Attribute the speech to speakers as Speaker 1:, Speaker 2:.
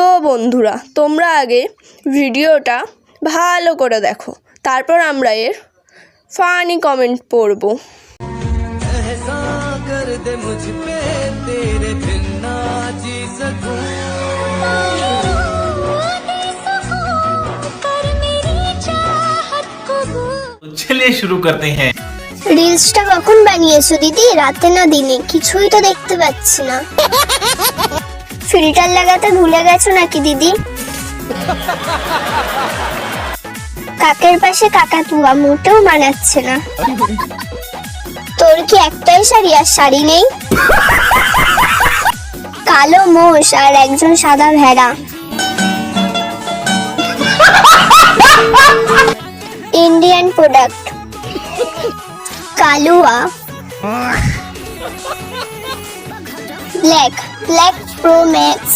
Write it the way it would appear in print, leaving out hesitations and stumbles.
Speaker 1: তো বন্ধুরা, তোমরা আগে ভিডিওটা ভালো করে দেখো, তারপর আমরা এর ফানি কমেন্ট পড়ব।
Speaker 2: चलिए शुरू करते हैं।
Speaker 3: রিলসটা কখন বানিয়েছো দিদি? রাতে না দিনে? কিছুই তো দেখতে পাচ্ছি না। ফিল্টার লাগাতে ভুলে গেছো নাকি দিদি? কাকের পাশে কাকাতুয়া মোটেও মানাচ্ছে না। তোর কি একটাই শাড়ি আর শাড়ি নেই? কালো মোষ আর একজন সাদা ভেড়া। ইন্ডিয়ান প্রোডাক্ট কালুয়া ব্ল্যাক প্রো ম্যাক্স।